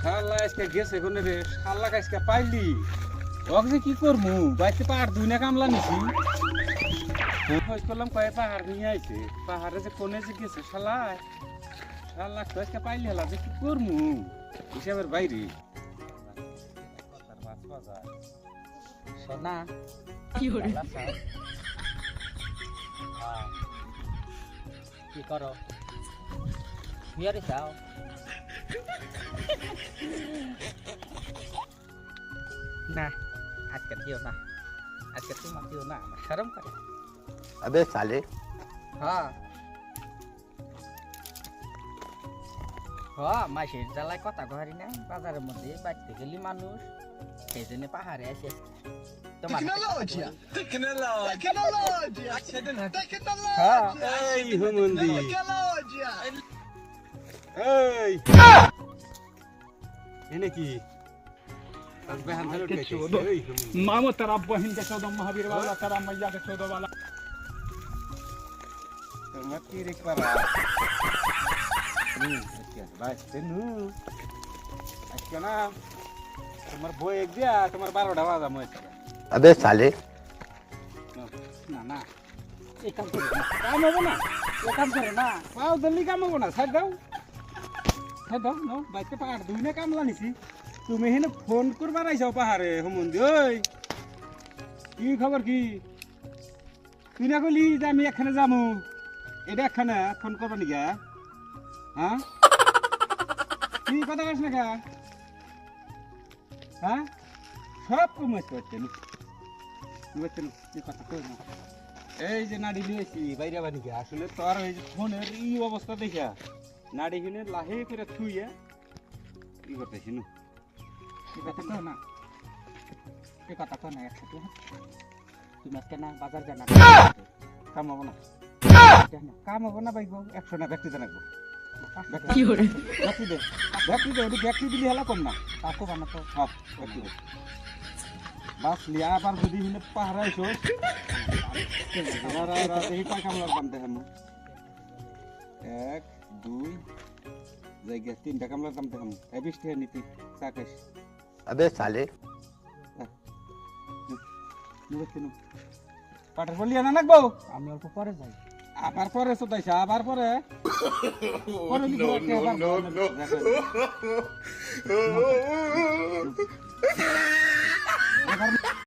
শালা আজকে গেছে কোনে রে শালা আজকে পাইলি ওকে যে কি করমু বাইতে পাহাড় দুই না কামলা নিছি খোঁজ করলাম কয়ে পাহাড় নিয়ে আইছে পাহাড়ে যে কোনে যে গেছে শালা শালা তো আজকে পাইলি হলা যে কি করমু হিসাবের বাইরে সোনা কি হরে কি করো বিয়ারে যাও না আজকে দিও না আজকে তোমার দিও না আমার শরম করে अबे साले হ্যাঁ হ্যাঁ মাসের জ্বালায় কথা ঘাড়ি না বাজারের মধ্যে বাড়তে গেলি মানুষ সেই জন্য পাহাড়ে আসে তোমার হ্যাঁ এই হুমন্দি এই এনে কি आज बहन चलो के चोदो मामो तेरा बहन के 14 महावीर वाला तेरा मैया के 14 वाला तो मत की रे करा क्या भाई तेनु अच्छा ना তোমার বই এক দিয়া তোমার 12টা বাজা মই अबे साले না না এই কাম করে না কাম হবে না এই কাম করে না পাও দিল্লি কাম হবে না ছাড় দাও নো বাইতে পাহাড় দুই না কামলা নিছি তুমি হেনে ফোন করবার আইছাও পাহাড়ে হুমন্দি ওই কি খবর কি তুই না কইলি যে আমি এখানে যামু এটা এখানে ফোন করবা নিগা হ্যাঁ কি কথা কইছ না কা হ্যাঁ সব কমাইছ করতে নি বুঝছেন কি কথা কই না এই যে নাড়ি লিয়েছি বাইরে বাড়িকে আসলে তোর এই ফোনের এই অবস্থা দেখা নাড়ি কিনে লাহে করে থুইয়া কি করতেছি না কি কথা কও না কি কথা কও না একসাথে তুমি আজকে না বাজার জানা কাম হবো না কাম হবো না বাইব 100 না ব্যক্তি জানাবো কি হরে ব্যক্তি দে ওই ব্যক্তি দিলি হেলা কম না তাকো বানাতো হ্যাঁ ব্যক্তি দে বাস লিয়া আবার যদি হিনে পাহাড় আইছো আর এই পাই কামলার দাম দেখাম 1 2 জায়গা 3টা কামলার দাম দেখাম 20 টাকা নিতি চাকাশ अबे साले পাটার বলিয়া না লাগবো আমি অল্প পরে যাই আবার পরে চোদাইছে আবার পরে পরে